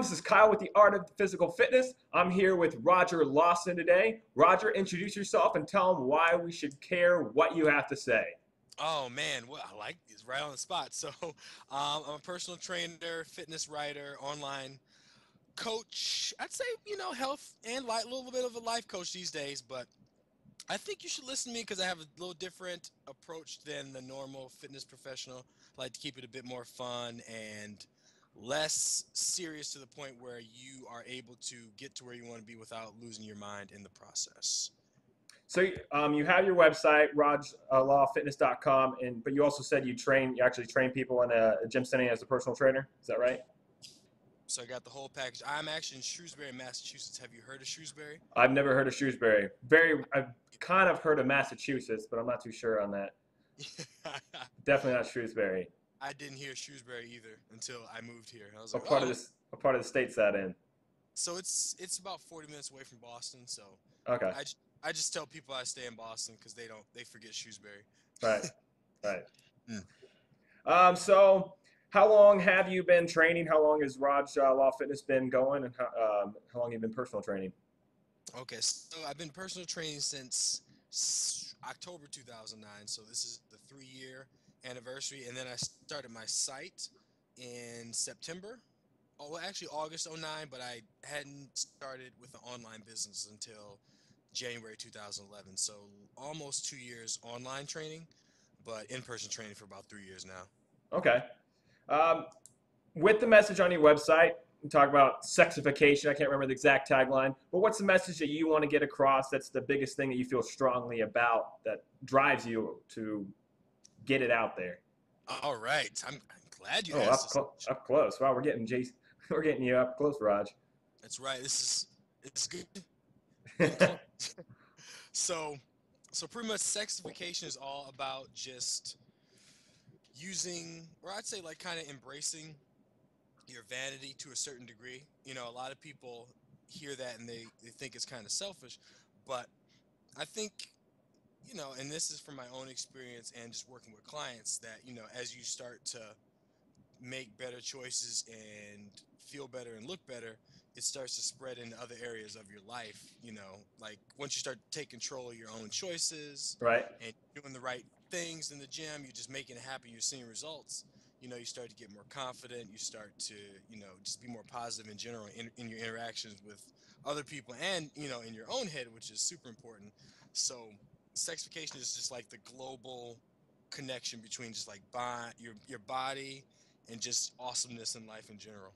This is Kyle with the Art of Physical Fitness. I'm here with Roger Lawson today. Roger, introduce yourself and tell them why we should care what you have to say. Oh man, well, I like it's right on the spot. So, I'm a personal trainer, fitness writer, online coach. I'd say health and a little bit of a life coach these days. But I think you should listen to me because I have a little different approach than the normal fitness professional. I like to keep it a bit more fun and less serious to the point where you are able to get to where you want to be without losing your mind in the process. So you have your website, roglawfitness.com, but you also said you actually train people in a gym setting as a personal trainer. Is that right? So I got the whole package. I'm actually in Shrewsbury, Massachusetts. Have you heard of Shrewsbury? I've never heard of Shrewsbury. I've kind of heard of Massachusetts, but I'm not too sure on that. Definitely not Shrewsbury. I didn't hear Shrewsbury either until I moved here. And I was like, What part of oh, this? What part of the state's that in? so it's about 40 minutes away from Boston. So Okay. I just tell people I stay in Boston because they forget Shrewsbury. Right. Right. Mm. So how long have you been training? How long has Raj Law Fitness been going, and how long have you been personal training? Okay, so I've been personal training since October 2009. So this is the 3 year anniversary, and then I started my site in September. Oh, well, actually August '09, but I hadn't started with the online business until January 2011. So almost 2 years online training, but in-person training for about 3 years now. Okay. Um, with the message on your website, you talk about sexification. I can't remember the exact tagline, but what's the message that you want to get across? That's the biggest thing that you feel strongly about that drives you to get it out there. All right, I'm glad you Oh, asked this. up close. Wow, we're getting you up close, Raj. That's right. It's good and close. So so pretty much sexification is all about just using, or I'd say like kind of embracing your vanity to a certain degree. A lot of people hear that and they think it's kind of selfish, but I think, and this is from my own experience and just working with clients, that, as you start to make better choices and feel better and look better, it starts to spread into other areas of your life. Like once you start to take control of your own choices Right. and doing the right things in the gym, you're just making it happen, you're seeing results. You start to get more confident, you start to, just be more positive in general in your interactions with other people and, in your own head, which is super important. So, sexification is just like the global connection between just like your body and just awesomeness in life in general.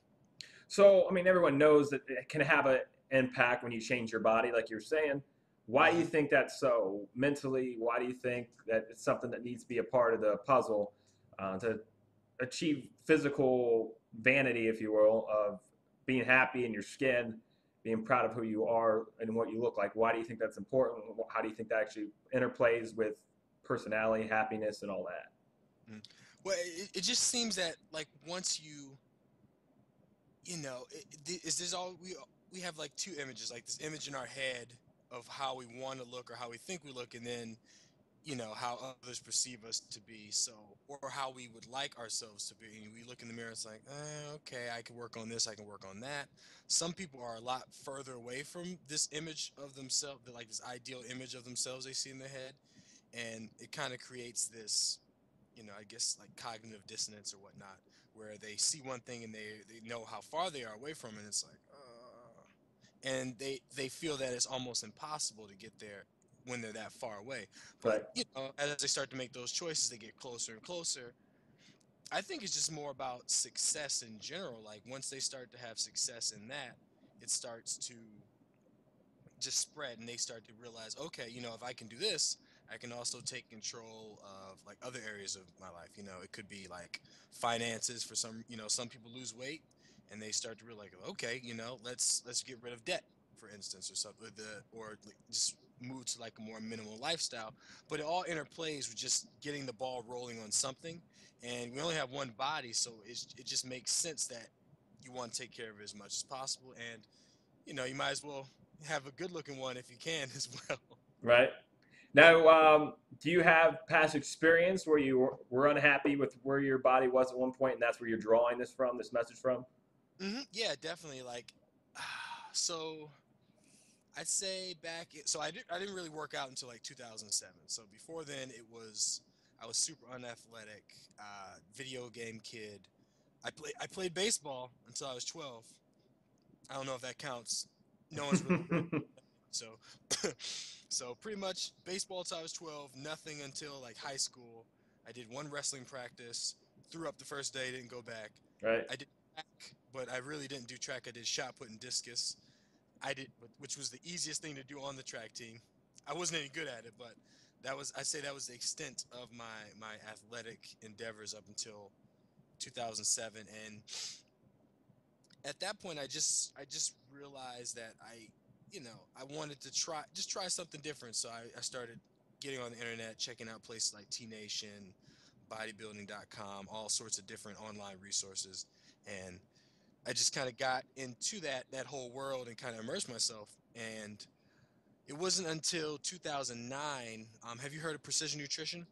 So, I mean, everyone knows that it can have an impact when you change your body, like you're saying. Why do you Hmm. think that's so mentally? Why do you think that it's something that needs to be a part of the puzzle to achieve physical vanity, if you will, of being happy in your skin, being proud of who you are and what you look like? Why do you think that's important? How do you think that actually interplays with personality, happiness, and all that? Hmm. Well, it just seems that like once is this all we have like two images, like this image in our head of how we want to look or how we think we look, and then how others perceive us to be, so or how we would like ourselves to be. And we look in the mirror, it's like, okay, I can work on this, I can work on that. Some people are a lot further away from this image of themselves, like this ideal image of themselves they see in their head, and it kind of creates this, I guess like cognitive dissonance or whatnot, where they see one thing and they know how far they are away from it, and it's like, and they feel that it's almost impossible to get there when they're that far away. But Right. as they start to make those choices, they get closer and closer. I think it's just more about success in general. Like once they start to have success in that, it starts to just spread, and they start to realize, okay, if I can do this, I can also take control of like other areas of my life. It could be like finances for some. Some people lose weight and they start to realize, okay, let's get rid of debt, for instance, or something, or like just move to like a more minimal lifestyle. But it all interplays with just getting the ball rolling on something, and we only have one body, so it just makes sense that you want to take care of it as much as possible. And you might as well have a good looking one if you can as well. Right. Now, do you have past experience where you were unhappy with where your body was at one point, and that's where you're drawing this message from? Yeah, definitely. Like, so I'd say so I didn't really work out until like 2007. So before then, I was super unathletic, video game kid. I played baseball until I was 12. I don't know if that counts. No one's really good at it. So so pretty much baseball till I was 12, nothing until like high school. I did one wrestling practice, threw up the first day, didn't go back. Right. I did track, but I really didn't do track. I did shot put and discus. Which was the easiest thing to do on the track team. I wasn't any good at it, but I say that was the extent of my athletic endeavors up until 2007. And at that point, I just realized that I wanted to try something different. So I started getting on the internet, checking out places like T Nation, bodybuilding.com, all sorts of different online resources, and I just kind of got into that whole world and kind of immersed myself. And it wasn't until 2009. Have you heard of Precision Nutrition?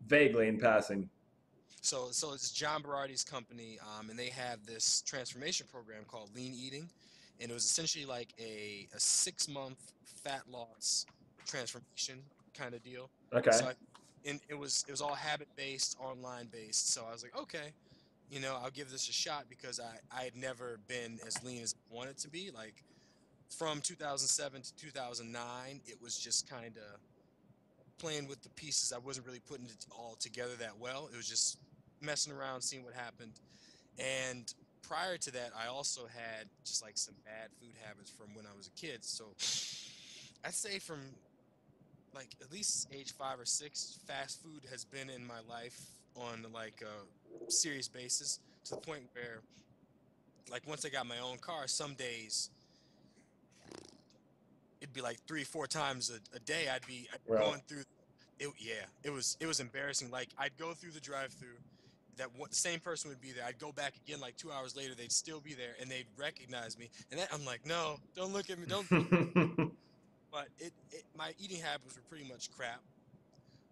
Vaguely in passing. So it's John Berardi's company, and they have this transformation program called Lean Eating, and it was essentially like a 6 month fat loss transformation kind of deal. Okay. So and it was all habit based, online based. So I was like, okay, I'll give this a shot because I had never been as lean as I wanted to be. Like from 2007 to 2009, it was just kind of playing with the pieces. I wasn't really putting it all together that well. It was just messing around, seeing what happened. And prior to that, I also had just like some bad food habits from when I was a kid. So I'd say from like at least age 5 or 6, fast food has been in my life on like a serious basis to the point where like once I got my own car, some days it'd be like 3 4 times a day I'd be Well. going through it. Yeah, it was embarrassing. Like I'd go through the drive through, the same person would be there. I'd go back again like 2 hours later, they'd still be there and they'd recognize me, and I'm like, no, don't look at me, don't. But my eating habits were pretty much crap.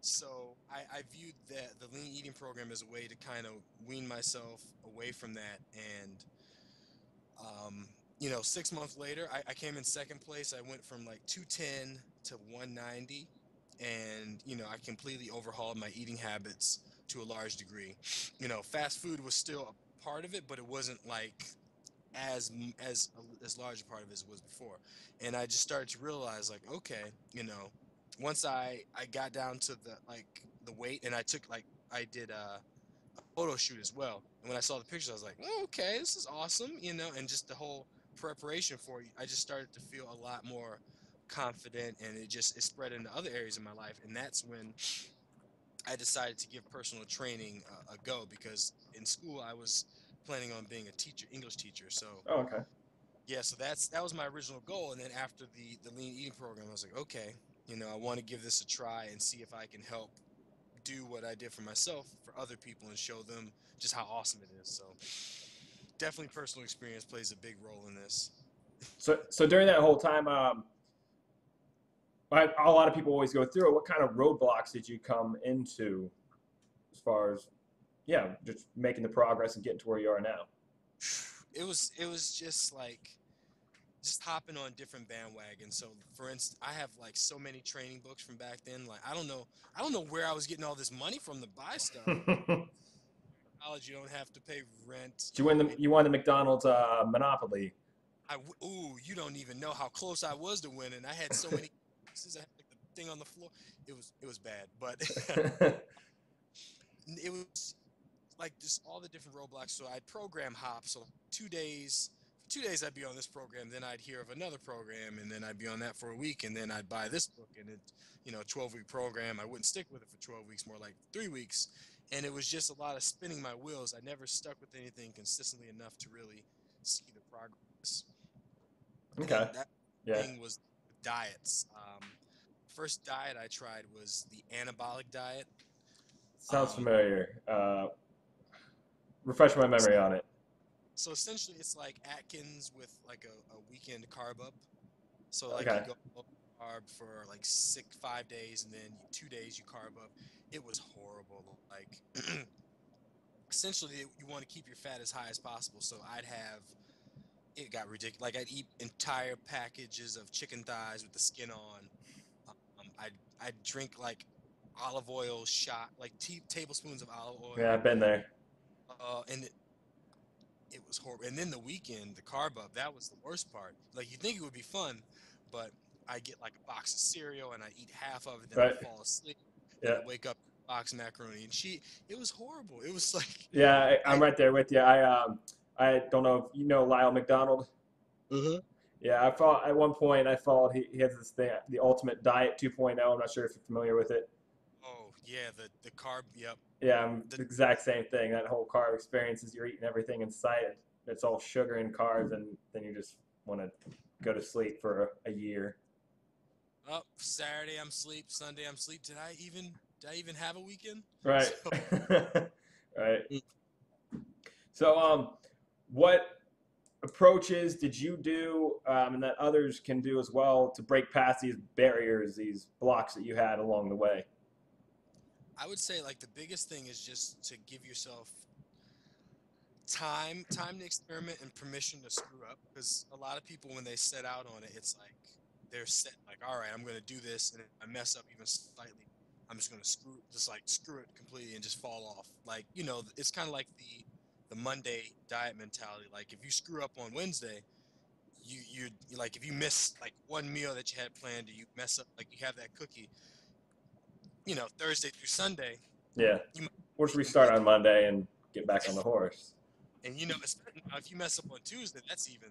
So I viewed the lean eating program as a way to kind of wean myself away from that. And Um, 6 months later, I came in second place. I went from like 210 to 190, and I completely overhauled my eating habits to a large degree. Fast food was still a part of it, but it wasn't like as large a part of it as it was before. And I just started to realize, like, okay, once I got down to the weight, and I did photo shoot as well. And when I saw the pictures, I was like, oh, okay, this is awesome, and just the whole preparation for it, I just started to feel a lot more confident, and it spread into other areas of my life. And that's when I decided to give personal training a go because in school I was planning on being a teacher, English teacher. So Oh, okay. yeah, so that was my original goal. And then after the lean eating program, I was like, okay, I want to give this a try and see if I can help do what I did for myself for other people and show them just how awesome it is. So definitely personal experience plays a big role in this. So during that whole time, a lot of people always go through it. What kind of roadblocks did you come into as far as, yeah, just making the progress and getting to where you are now? It was just like just hopping on different bandwagons. So for instance, I have like so many training books from back then. Like I don't know where I was getting all this money from to buy stuff. Did College, you don't have to pay rent. you win the And you won the McDonald's Monopoly? ooh, you don't even know how close I was to winning. I had so many pieces. I had like the thing on the floor. It was bad, but it was like just all the different roadblocks. So I'd program hop. So 2 days, for 2 days I'd be on this program, then I'd hear of another program, and then I'd be on that for a week, and then I'd buy this book, and 12-week program. I wouldn't stick with it for 12 weeks, more like 3 weeks, and it was just a lot of spinning my wheels. I never stuck with anything consistently enough to really see the progress. And Okay. then that Yeah. thing was diets. First diet I tried was the anabolic diet. Sounds Um, familiar. Refresh my memory on it. So essentially, it's like Atkins with like a weekend carb up. So like you Okay. go low carb for like 5 days, and then 2 days you carb up. It was horrible. Like essentially you want to keep your fat as high as possible. So I'd have it got ridiculous. Like I'd eat entire packages of chicken thighs with the skin on. I'd drink like olive oil shot, like tablespoons of olive Yeah, oil. I've been there. And it was horrible. And then the weekend, the carb up, that was the worst part. Like you think it would be fun, but I get like a box of cereal and I eat half of it, then I Right. fall asleep. Then Yeah. I wake up, box of macaroni and cheese. It was horrible. It was like Yeah, I'm I. right there with you. I don't know if you know Lyle McDonald. Uh-huh. Yeah, I thought at one point I followed. He has this thing, the Ultimate Diet 2.0. I'm not sure if you're familiar with it. Oh yeah, the carb. Yep. Yeah, I'm The the exact same thing. That whole carb experience is you're eating everything in sight. It's all sugar and carbs, and then you just want to go to sleep for a year. up Saturday I'm sleep, Sunday I'm sleep. Did I even have a weekend? Right. So Right. mm, So, what approaches did you do, and that others can do as well to break past these barriers, these blocks that you had along the way? I would say like the biggest thing is just to give yourself time to experiment and permission to screw up because a lot of people when they set out on it it's like they're set like all right I'm going to do this and if I mess up even slightly I'm just going to screw it completely and just fall off like it's kind of like the Monday diet mentality like if you screw up on Wednesday you like if you miss like one meal that you had planned or you mess up like you have that cookie Thursday through Sunday Yeah. you might We'll be just eating restart good on Monday and get back on the horse. and now if you mess up on Tuesday that's even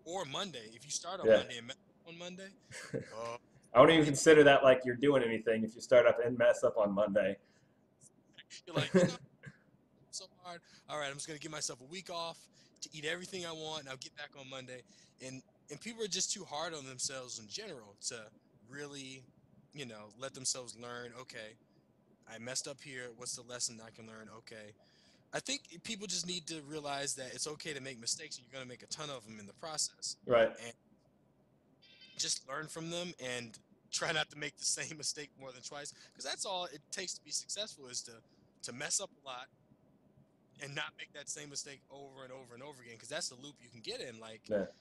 or Monday. If you start on Yeah. Monday and mess up on Monday, oh, I wouldn't even it's consider that like you're doing anything if you start up and mess up on Monday. you're like, so hard. All right, I'm just gonna give myself a week off to eat everything I want, and I'll get back on Monday. And people are just too hard on themselves in general to really, let themselves learn. Okay, I messed up here. What's the lesson I can learn? Okay. I think people just need to realize that it's okay to make mistakes, and you're gonna make a ton of them in the process. Right. And just learn from them and try not to make the same mistake more than twice because that's all it takes to be successful is to mess up a lot and not make that same mistake over and over and over again because that's the loop you can get in like Yeah. people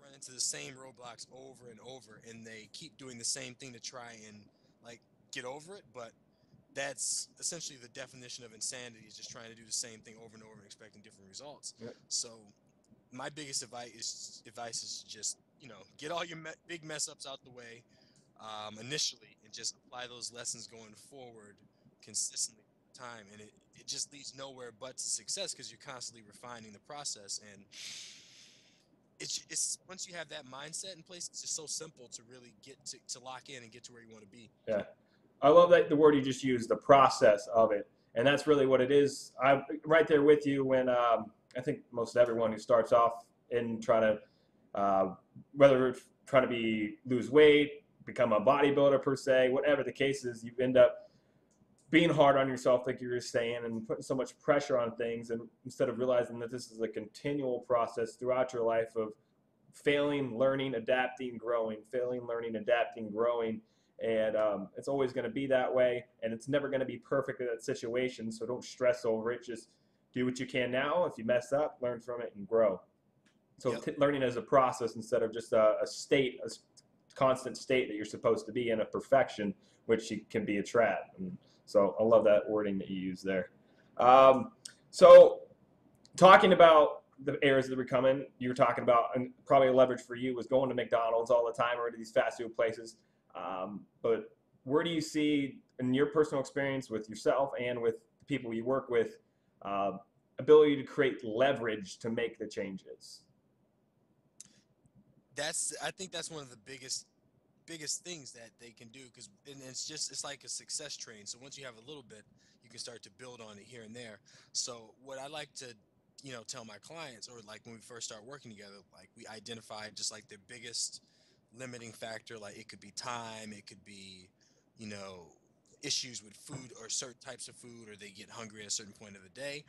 run into the same roadblocks over and over and they keep doing the same thing to try and like get over it but that's essentially the definition of insanity is just trying to do the same thing over and over and expecting different results Yeah. so my biggest advice is just get all your big mess ups out the way initially and just apply those lessons going forward consistently over time and it just leads nowhere but to success because you're constantly refining the process and it's once you have that mindset in place it's just so simple to really get to lock in and get to where you want to be. Yeah. I love that the word you just used, the process of it, and that's really what it is. I'm right there with you when I think most everyone who starts off in trying to, whether it's trying to lose weight, become a bodybuilder per se, whatever the case is, you end up being hard on yourself, like you were saying, and putting so much pressure on things, and instead of realizing that this is a continual process throughout your life of failing, learning, adapting, growing, failing, learning, adapting, growing. And it's always going to be that way. And it's never going to be perfect in that situation. So don't stress over it. Just do what you can now. If you mess up, learn from it and grow. So Yep. learning as a process instead of just a state, a constant state that you're supposed to be in, a perfection, which can be a trap. And so I love that wording that you use there. So talking about the areas that were coming, you were talking about, and probably a leverage for you was going to McDonald's all the time or to these fast food places. But where do you see, in your personal experience with yourself and with the people you work with, uh, ability to create leverage to make the changes? I think that's one of the biggest things that they can do because and it's like a success train so once you have a little bit you can start to build on it here and there so what I like to tell my clients or like when we first start working together like we identify just like their biggest limiting factor like it could be time it could be you know issues with food or certain types of food or they get hungry at a certain point of the day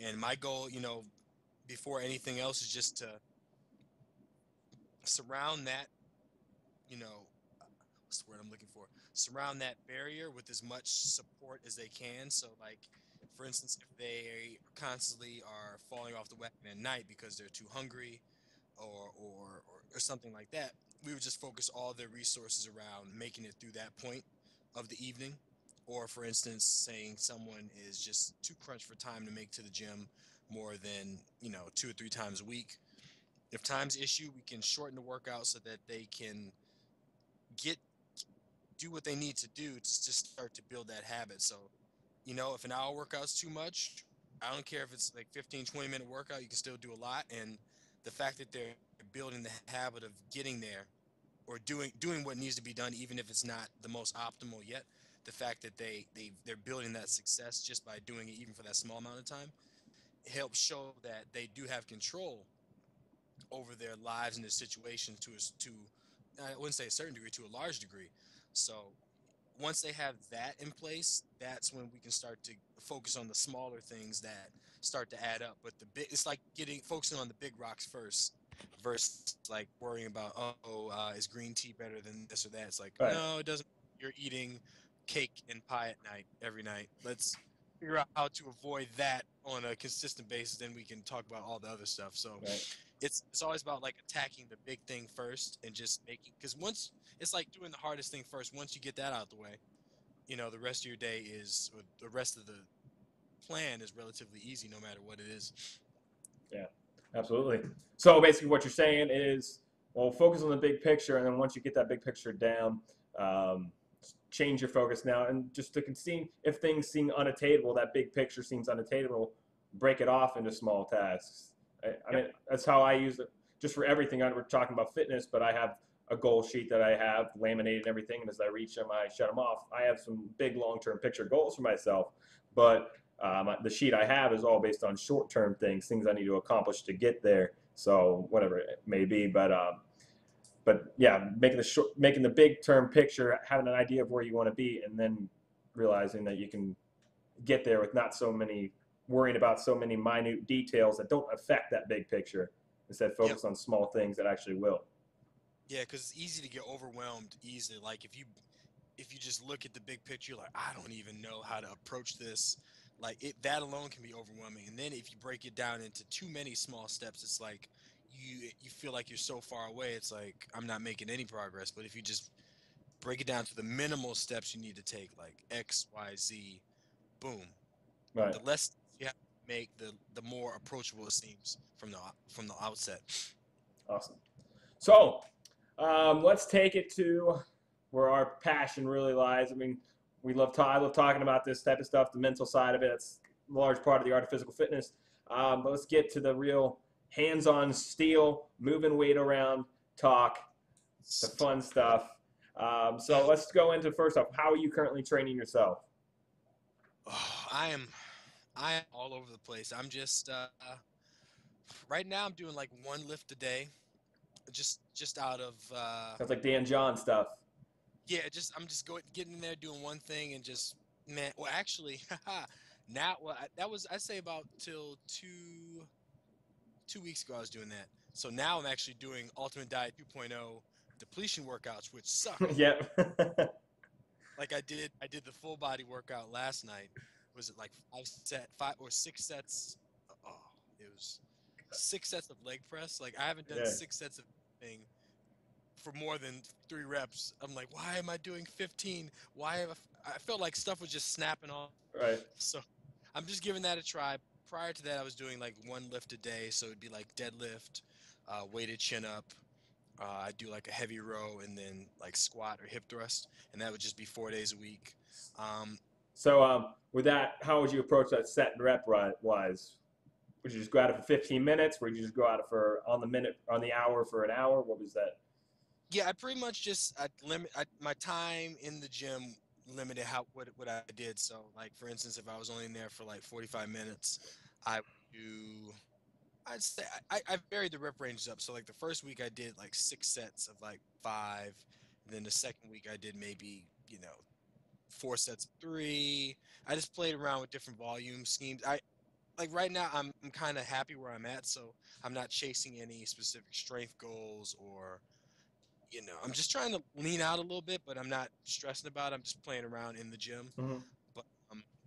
and my goal before anything else is just to surround that you know what's the word I'm looking for? Surround that barrier with as much support as they can. So like For instance, if they constantly are falling off the wagon at night because they're too hungry or something like that, we would just focus all their resources around making it through that point of the evening. Or, for instance, saying someone is just too crunched for time to make to the gym more than, 2 or 3 times a week. If time's the issue, we can shorten the workout so that they can get do what they need to do to just start to build that habit. So, if an hour workout's too much, I don't care if it's like 15, 20-minute workout, you can still do a lot. And the fact that they're building the habit of getting there or doing what needs to be done, even if it's not the most optimal yet, the fact that they're building that success just by doing it, even for that small amount of time, helps show that they do have control over their lives and their situations to I wouldn't say a certain degree, to a large degree. So once they have that in place, that's when we can start to focus on the smaller things that start to add up. But it's like focusing on the big rocks first, versus like worrying about, is green tea better than this or that? It's like, Right. no, it doesn't. You're eating cake and pie at night every night. Let's figure out how to avoid that on a consistent basis. Then we can talk about all the other stuff. So Right. it's always about like attacking the big thing first and just making, because once it's like doing the hardest thing first. Once you get that out of the way, the rest of your day or the rest of the plan is relatively easy, no matter what it is. Yeah, absolutely. So basically, what you're saying is, well, focus on the big picture, and then once you get that big picture down, um, change your focus now, and just to see if things seem unattainable, that big picture seems unattainable, break it off into small tasks. I mean, that's how I use it. Just for everything, we're talking about fitness, but I have a goal sheet that I have laminated and everything, and as I reach them, I shut them off. I have some big long-term picture goals for myself, but the sheet I have is all based on short-term things I need to accomplish to get there. So whatever it may be, but yeah, making the big term picture, having an idea of where you want to be, and then realizing that you can get there with not so many worrying about so many minute details that don't affect that big picture. Instead, Yep. focus on small things that actually will. Yeah, because it's easy to get overwhelmed easily. Like if you just look at the big picture, you're like, I don't even know how to approach this. Like that alone can be overwhelming. And then if you break it down into too many small steps, it's like you feel like you're so far away. It's like I'm not making any progress. But if you just break it down to the minimal steps you need to take, like X, Y, Z, boom. Right. The less you have to make, the more approachable it seems from the outset. Awesome. So let's take it to where our passion really lies. I mean, I love talking about this type of stuff, the mental side of it. It's a large part of the art of physical fitness. But let's get to the real hands-on steel, moving weight around talk, the fun stuff. So Mm. let's go into first off. How are you currently training yourself? Oh, I am all over the place. I'm just right now I'm doing like one lift a day, just out of Sounds like Dan John stuff. yeah, just I'm just going getting in there doing one thing and just man. Well, actually, now that was I'd say about till 2 weeks ago I was doing that. So now I'm actually doing Ultimate Diet 2.0 depletion workouts, which suck. Yep. Like I did the full body workout last night. Was it like 5 or 6 sets? Oh, it was 6 sets of leg press. Like I haven't done Yeah. 6 sets of thing for more than 3 reps. I'm like, why am I doing 15? Why have I felt like stuff was just snapping off. Right. So I'm just giving that a try. Prior to that, I was doing like one lift a day, so it'd be like deadlift, weighted chin up. I do like a heavy row and then like squat or hip thrust, and that would just be 4 days a week. Um, So with that, how would you approach that set and rep wise? Would you just go at it for 15 minutes? Would you just go at it for on the hour for an hour? What was that? yeah, I pretty much just my time in the gym limited what I did. So like for instance, if I was only in there for like 45 minutes, I would do I'd say I varied the rep ranges up. So like the first week I did like 6 sets of like five. And then the second week I did maybe 4 sets of three. I just played around with different volume schemes. I like right now I'm kind of happy where I'm at, so I'm not chasing any specific strength goals or I'm just trying to lean out a little bit, but I'm not stressing about it. I'm just playing around in the gym. Mm-hmm. But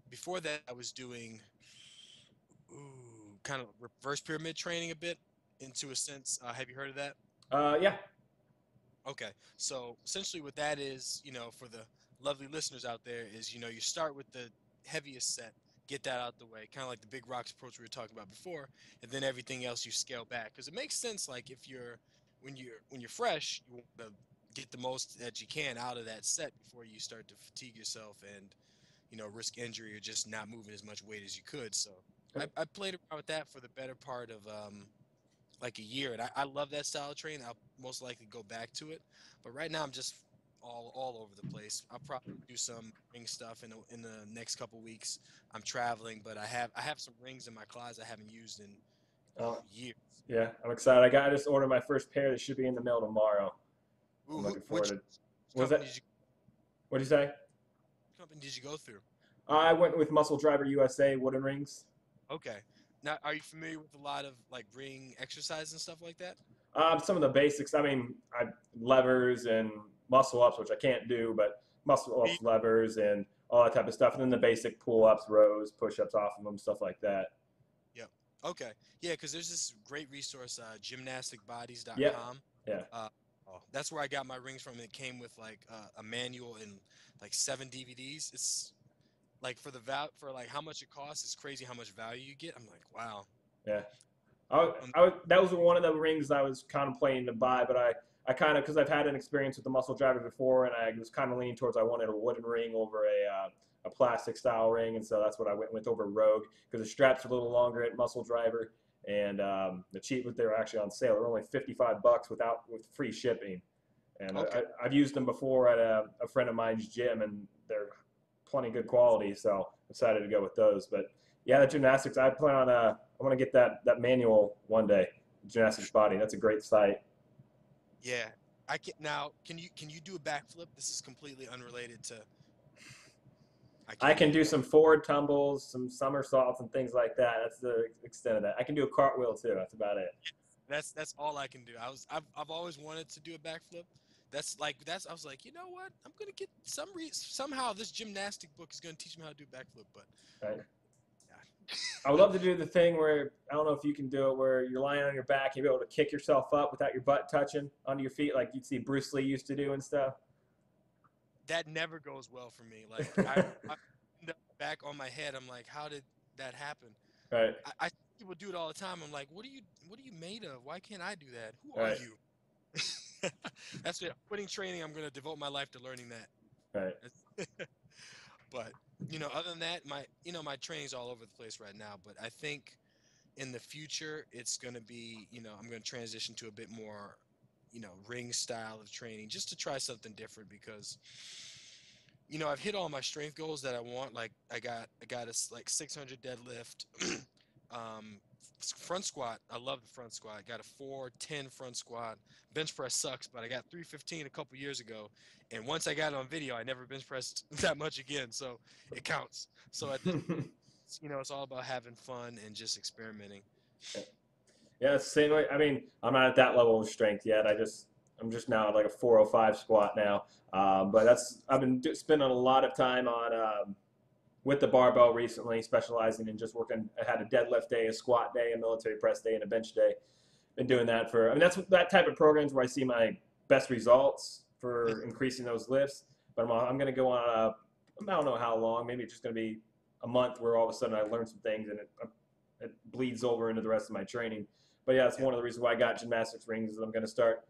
Before that, I was doing kind of reverse pyramid training a bit, into a sense. Have you heard of that? Yeah. Okay, so essentially what that is, for the lovely listeners out there is, you start with the heaviest set, get that out the way, kind of like the big rocks approach we were talking about before, and then everything else you scale back. Because it makes sense, like if you're when you're fresh, you want to get the most that you can out of that set before you start to fatigue yourself and risk injury or just not moving as much weight as you could. So I played around with that for the better part of like a year, and I love that style of training. I'll most likely go back to it, but right now I'm just all over the place. I'll probably do some ring stuff in the next couple weeks. I'm traveling, but I have some rings in my closet I haven't used in Oh, years. yeah. I'm excited. I just ordered my first pair that should be in the mail tomorrow. I'm Ooh, looking forward which to it. What was company that? did you What did you say? company did you go through? I went with Muscle Driver USA wooden rings. Okay. Now, are you familiar with a lot of like ring exercise and stuff like that? Some of the basics. I mean, levers and muscle ups, which I can't do, but muscle Me. ups, levers, and all that type of stuff. And then the basic pull ups, rows, push ups off of them, stuff like that. Yep. Okay. Yeah, because there's this great resource, Yeah, gymnasticbodies.com. yeah. That's where I got my rings from. It came with like a manual and like 7 DVDs. It's like for like how much it costs. It's crazy how much value you get. I'm like, wow. Yeah. Um, That was one of the rings I was contemplating to buy, but I kind of, because I've had an experience with the muscle driver before, and I was kind of leaning towards I wanted a wooden ring over a plastic style ring, and so that's what I went with over Rogue because the straps are a little longer at muscle driver, and the cheap, they were actually on sale. They're only $55 with free shipping, and okay. I've used them before at a friend of mine's gym, and they're plenty good quality, so I decided to go with those. But yeah, the gymnastics, I plan on I want to get that manual one day. Gymnastics Body, that's a great site. Yeah. I can now. Can you do a backflip? This is completely unrelated to. I I can't can even. do some forward tumbles, some somersaults, and things like that. That's the extent of that. I can do a cartwheel too. That's about it. That's all I can do. I've always wanted to do a backflip. I was like, you know what? I'm gonna get somehow this gymnastic book is gonna teach me how to do backflip. But Right. I would yeah, love to do the thing where I don't know if you can do it, where you're lying on your back, and you're able to kick yourself up without your butt touching onto your feet, like you'd see Bruce Lee used to do and stuff. that never goes well for me. Like I end up back on my head. I'm like, how did that happen? Right. I see people do it all the time. I'm like, what are you made of? Why can't I do that? Who are Right. you? That's it. Quitting training. I'm gonna devote my life to learning that. Right. But other than that, my training's all over the place right now. But I think in the future, it's gonna be, I'm gonna transition to a bit more, ring style of training, just to try something different because, I've hit all my strength goals that I want. Like I got a like 600 deadlift, um, front squat. I love the front squat. I got a 410 front squat. Bench press sucks, but I got 315 a couple years ago, and once I got it on video, I never bench pressed that much again. So it counts. So at this, it's all about having fun and just experimenting. Yeah, it's the same way. I mean, I'm not at that level of strength yet. I'm just now at like a 405 squat now. But I've been spending a lot of time on with the barbell recently, specializing in just working. I had a deadlift day, a squat day, a military press day, and a bench day. Been doing that for. I mean, that's that type of programs where I see my best results for increasing those lifts. But I'm going to go on I don't know how long. Maybe it's just going to be a month where all of a sudden I learn some things and it bleeds over into the rest of my training. But yeah, it's Yeah. one of the reasons why I got gymnastics rings. Is I'm going to start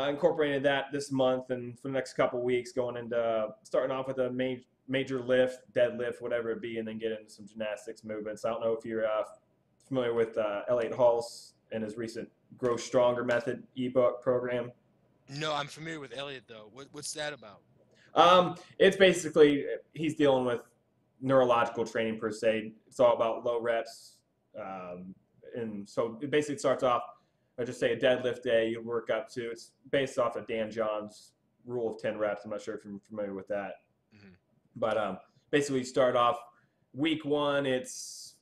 incorporating that this month and for the next couple of weeks, going into starting off with a major lift, deadlift, whatever it be, and then get into some gymnastics movements. I don't know if you're familiar with Elliot Hulse and his recent Grow Stronger Method ebook program. No, I'm familiar with Elliot though. What's that about? It's basically he's dealing with neurological training per se. It's all about low reps, um, and so it basically starts off. I just say a deadlift day you work up to. It's based off of Dan John's rule of 10 reps. I'm not sure if you're familiar with that, Hmm. but basically you start off week one. It's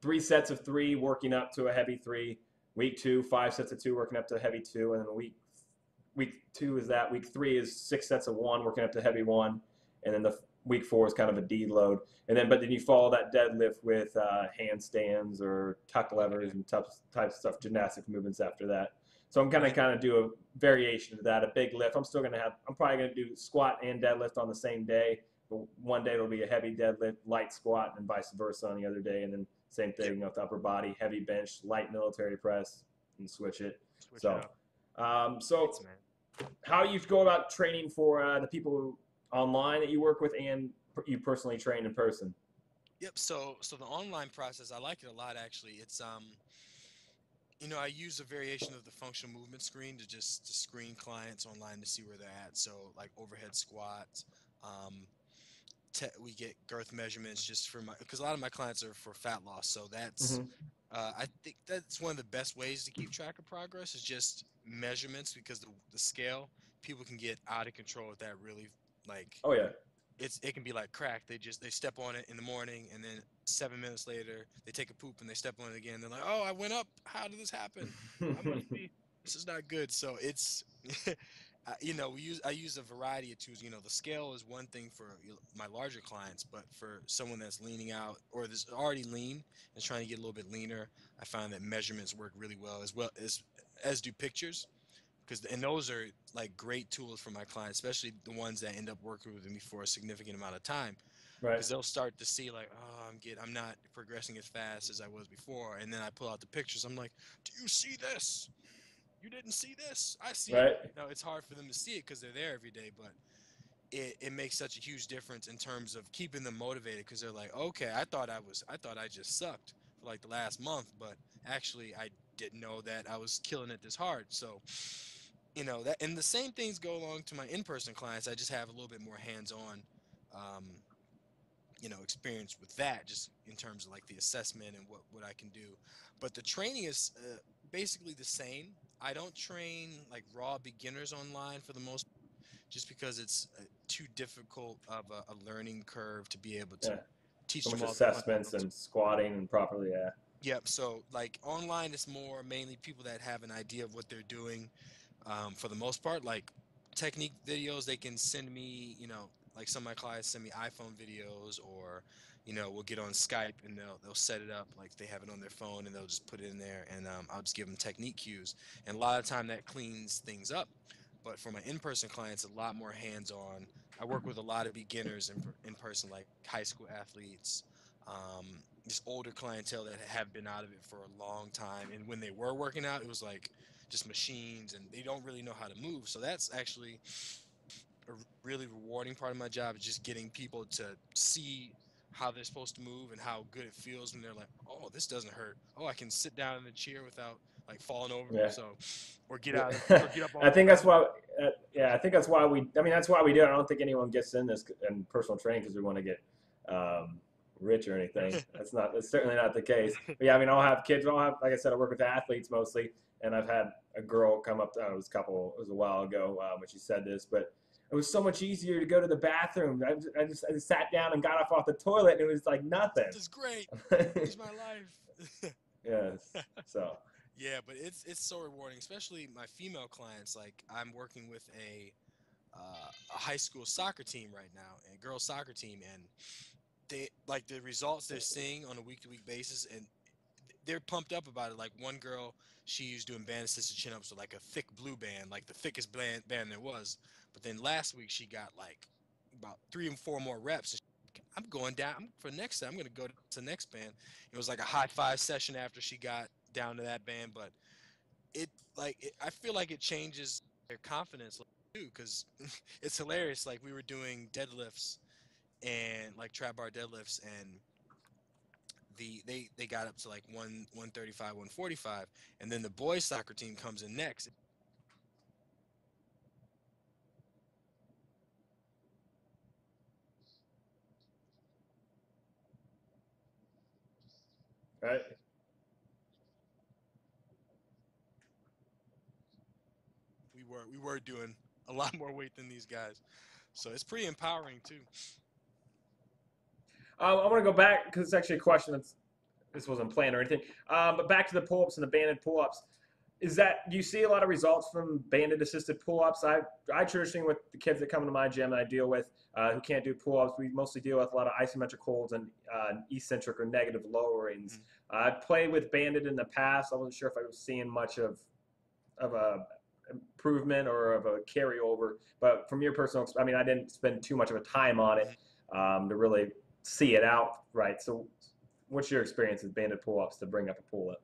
3 sets of three, working up to a heavy three. Week two, 5 sets of two, working up to a heavy two, and then week two is that. Week three is 6 sets of one, working up to heavy one, and then the week 4 is kind of a deload, and then but then you follow that deadlift with handstands or tuck levers Okay. and types of stuff, gymnastic movements after that. So I'm gonna Right. kind of do a variation of that, a big lift. I'm probably gonna do squat and deadlift on the same day. But one day it'll be a heavy deadlift, light squat, and vice versa on the other day, and then same Yep. thing with upper body, heavy bench, light military press, and switch it. Switch it So, up. so Weights, man. how you go about training for the people online that you work with and you personally train in person? Yep. So the online process, I like it a lot actually. It's I use a variation of the functional movement screen to screen clients online to see where they're at. So like overhead squats, um, we get girth measurements just for my because a lot of my clients are for fat loss. So that's Mm-hmm. I think that's one of the best ways to keep track of progress is just measurements because the scale people can get out of control with that really like Oh yeah, it can be like crack. They step on it in the morning and then 7 minutes later they take a poop and they step on it again. They're like, oh, I went up. How did this happen? I must be. This is not good. So it's, I use a variety of tools. The scale is one thing for my larger clients, but for someone that's leaning out or that's already lean and trying to get a little bit leaner, I find that measurements work really well as do pictures because and those are like great tools for my clients, especially the ones that end up working with me for a significant amount of time, right, because they'll start to see like, oh, I'm not progressing as fast as I was before, and then I pull out the pictures. I'm like, do you see this? You didn't see this? I see it. right, It's hard for them to see it because they're there every day, but it makes such a huge difference in terms of keeping them motivated because they're like, okay, I thought I just sucked for like the last month, but actually I didn't know that I was killing it this hard. So that and the same things go along to my in-person clients. I just have a little bit more hands-on um, experience with that just in terms of like the assessment and what I can do, but the training is basically the same. I don't train like raw beginners online for the most just because it's too difficult of a learning curve to be able to yeah. teach So them much all the assessments fundamentals. and squatting and properly, yeah, Yep. So like online, it's more mainly people that have an idea of what they're doing. For the most part, like technique videos, they can send me, like some of my clients send me iPhone videos, or we'll get on Skype and they'll set it up like they have it on their phone and they'll just put it in there, and I'll just give them technique cues, and a lot of time that cleans things up. But for my in-person clients, a lot more hands-on. I work with a lot of beginners in person, like high school athletes, just older clientele that have been out of it for a long time, and when they were working out, it was like just machines and they don't really know how to move. So that's actually a really rewarding part of my job is just getting people to see how they're supposed to move and how good it feels when they're like, oh, this doesn't hurt. Oh, I can sit down in the chair without like falling over. yeah. So, or Yeah. get up off I the think that's ground. why. Yeah, I think that's why we. I mean, that's why we do it. I don't think anyone gets in this in personal training because we want to get um, rich or anything. That's not. That's certainly not the case. But yeah, I mean, I'll have kids. I'll have, like I said, I work with athletes mostly, and I've had a girl come up. It was a couple. It was a while ago when she said this, but it was so much easier to go to the bathroom. I just sat down and got off the toilet, and it was like nothing. This is great. Changed my life. Yes. So. Yeah, but it's so rewarding, especially my female clients. Like I'm working with a high school soccer team right now, a girls soccer team, and they like the results they're seeing on a week to week basis, and they're pumped up about it. Like one girl, she's doing band assisted chin ups with like a thick blue band, like the thickest band there was. But then last week she got like about 3 and 4 more reps. I'm going down for next time. I'm gonna go to the next band. It was like a high five session after she got down to that band, but I feel like it changes their confidence too, because it's hilarious. Like we were doing deadlifts and like trap bar deadlifts, and they got up to like 135, 145, and then the boys soccer team comes in next. Right. We were doing a lot more weight than these guys, so it's pretty empowering too. I want to go back because it's actually a question that's this wasn't planned or anything. But back to the pull-ups and the banded pull-ups. Is that do you see a lot of results from banded assisted pull-ups? I traditionally with the kids that come to my gym and I deal with who can't do pull-ups, we mostly deal with a lot of isometric holds and eccentric or negative lowerings. Mm. I've played with banded in the past. I wasn't sure if I was seeing much of a improvement or of a carryover, but from your personal, I mean, I didn't spend too much of a time on it Mhm. to really see it out right. So, what's your experience with banded pull-ups to bring up a pull-up?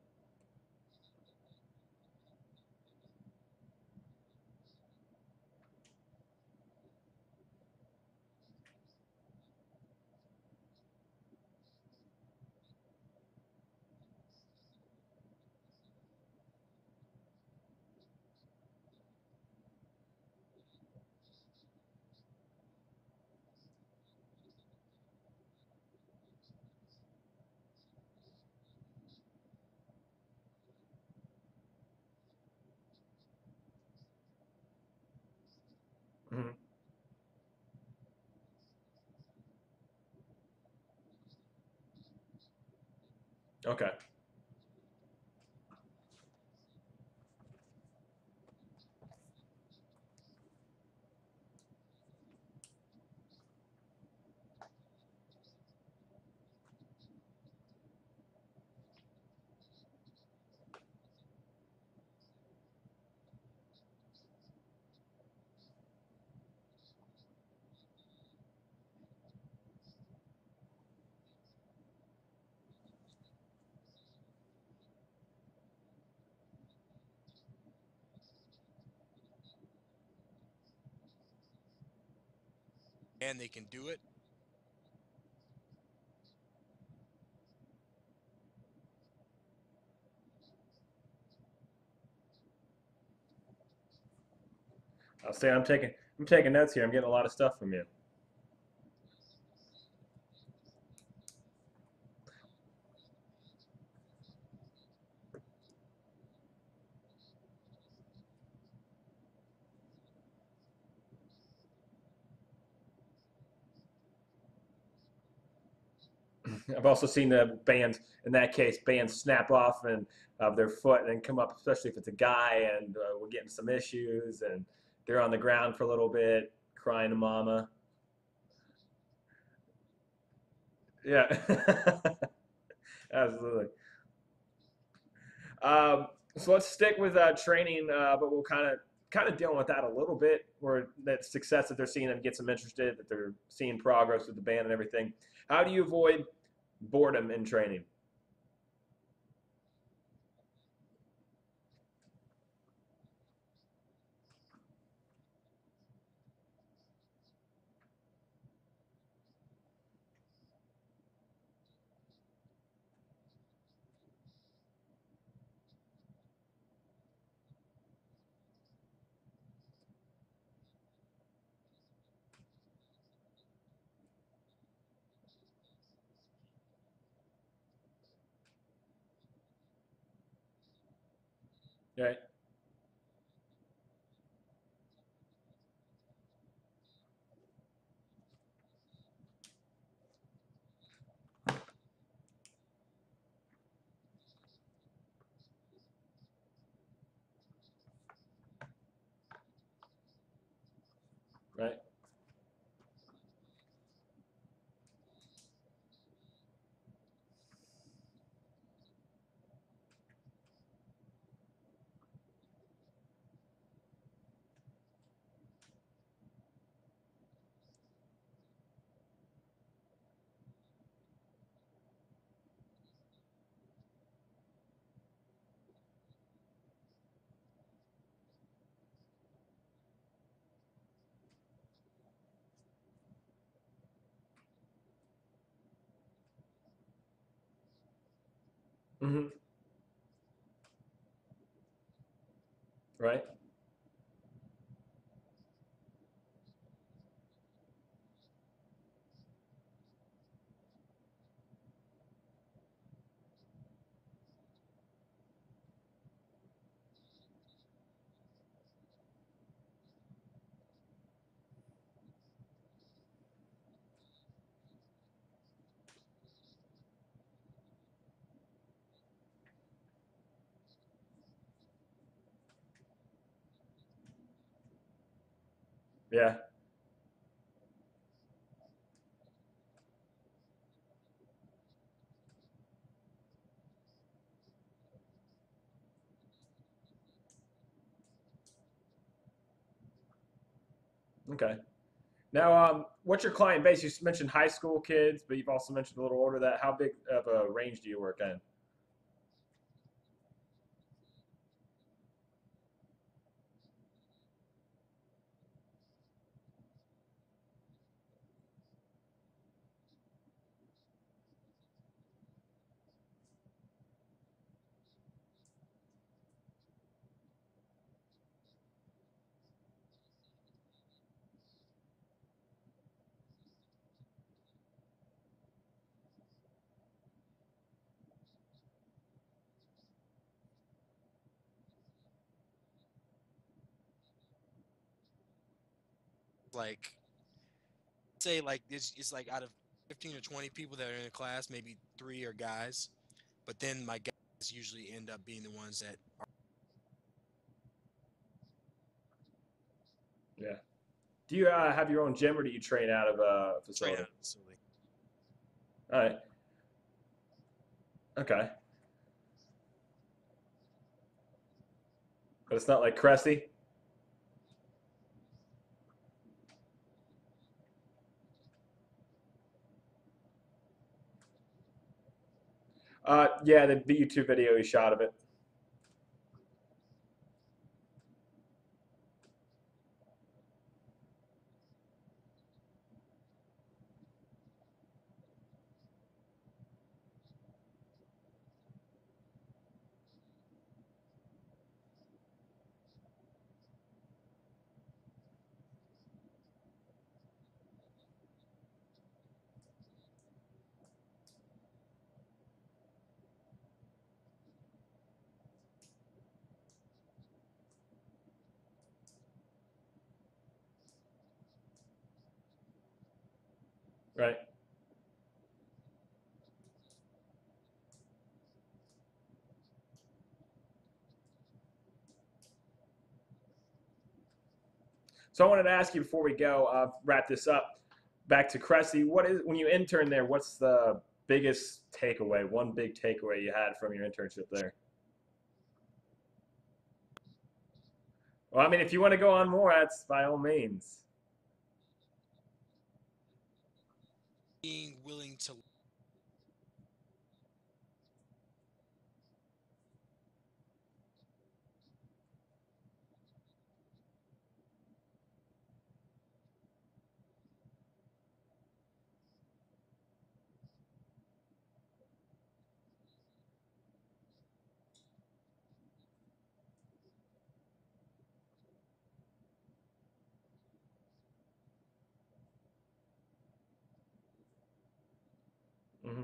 Mm-hmm. Okay. And they can do it. I'll say I'm taking notes here. I'm getting a lot of stuff from you. I've also seen the bands in that case bands snap off and of their foot and then come up, especially if it's a guy and we're getting some issues and they're on the ground for a little bit crying to mama. Yeah, absolutely. So let's stick with training, but we'll kind of dealing with that a little bit, where that success that they're seeing them gets them interested, that they're seeing progress with the band and everything. How do you avoid boredom in training? Right, right. Mm-hmm. Right. Yeah. Okay. Now, what's your client base? You mentioned high school kids, but you've also mentioned a little older. That how big of a range do you work in? Like say like this, it's like out of 15 or 20 people that are in a class, maybe three are guys, but then my guys usually end up being the ones that Yeah. Do you have your own gym, or do you train out of a train out facility? of the facility. All right. Okay. But it's not like Cressy. Yeah, the YouTube video he shot of it. Right. So I wanted to ask you before we go, wrap this up. Back to Cressy. What is when you intern there? What's the biggest takeaway? One big takeaway you had from your internship there? Well, I mean, if you want to go on more, that's by all means. Being willing to Hmm.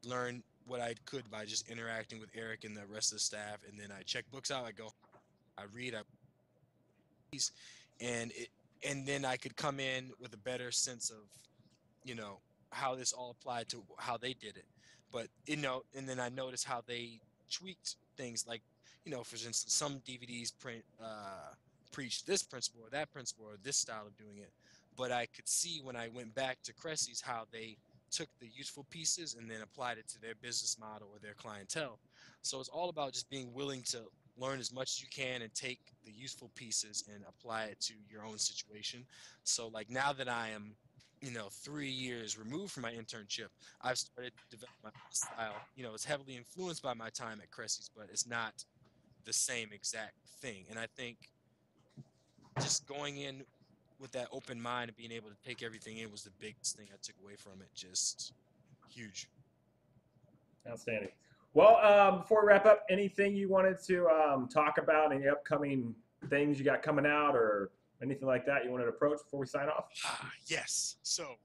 learn what I could by just interacting with Eric and the rest of the staff, and then I check books out. I go, I read, I and it, and then I could come in with a better sense of you know how this all applied to how they did it. But and then I noticed how they tweaked things. Like for instance, some DVDs preach this principle or that principle or this style of doing it. But I could see when I went back to Cressy's how they took the useful pieces and then applied it to their business model or their clientele. So it's all about just being willing to learn as much as you can and take the useful pieces and apply it to your own situation. So like now that I am 3 years removed from my internship, I've started to develop my own style. It's heavily influenced by my time at Cressy's, but it's not the same exact thing. And I think just going in with that open mind and being able to take everything in was the biggest thing I took away from it. Just huge. Outstanding. Well, before we wrap up, anything you wanted to talk about? Any upcoming things you got coming out, or anything like that you wanted to approach before we sign off? Yes. So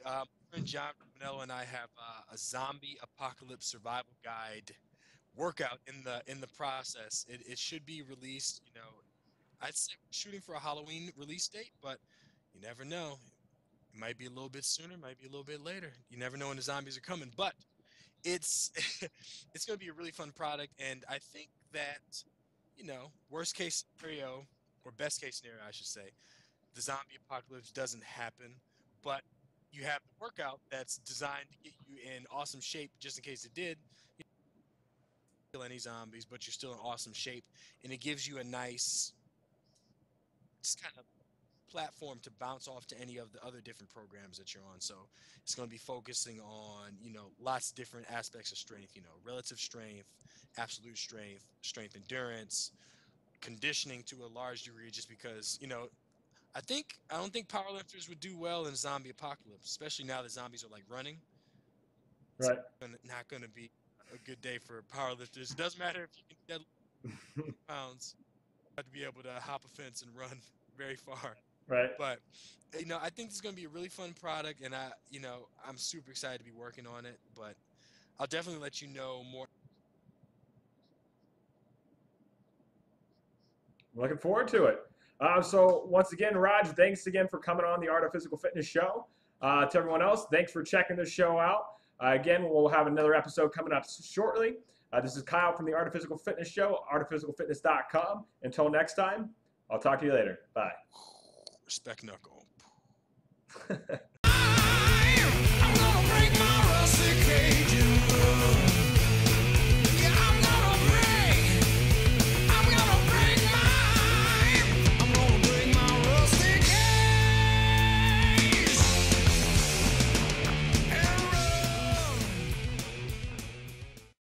my friend John Manello and I have a zombie apocalypse survival guide workout in the process. It should be released, I'd say we're shooting for a Halloween release date, but you never know. It might be a little bit sooner, might be a little bit later. You never know when the zombies are coming, but it's it's going to be a really fun product, and I think that, worst case scenario, or best case scenario, I should say, the zombie apocalypse doesn't happen, but you have the workout that's designed to get you in awesome shape just in case it did. You don't kill any zombies, but you're still in awesome shape, and it gives you a nice, just kind of platform to bounce off to any of the other different programs that you're on. So it's going to be focusing on, lots of different aspects of strength, relative strength, absolute strength, strength endurance, conditioning to a large degree, just because, I don't think powerlifters would do well in zombie apocalypse, especially now that zombies are like running. It's Right. not going to be a good day for powerlifters. It doesn't matter if you can deadlift pounds, you have to be able to hop a fence and run very far. Right. But I think it's going to be a really fun product, and I'm super excited to be working on it. But I'll definitely let you know more. Looking forward to it. So once again, Raj, thanks again for coming on the Art of Physical Fitness show. To everyone else, thanks for checking the show out. Again, we'll have another episode coming up shortly. This is Kyle from the Art of Physical Fitness show, artofphysicalfitness.com. Until next time, I'll talk to you later. Bye. Respect knuckle.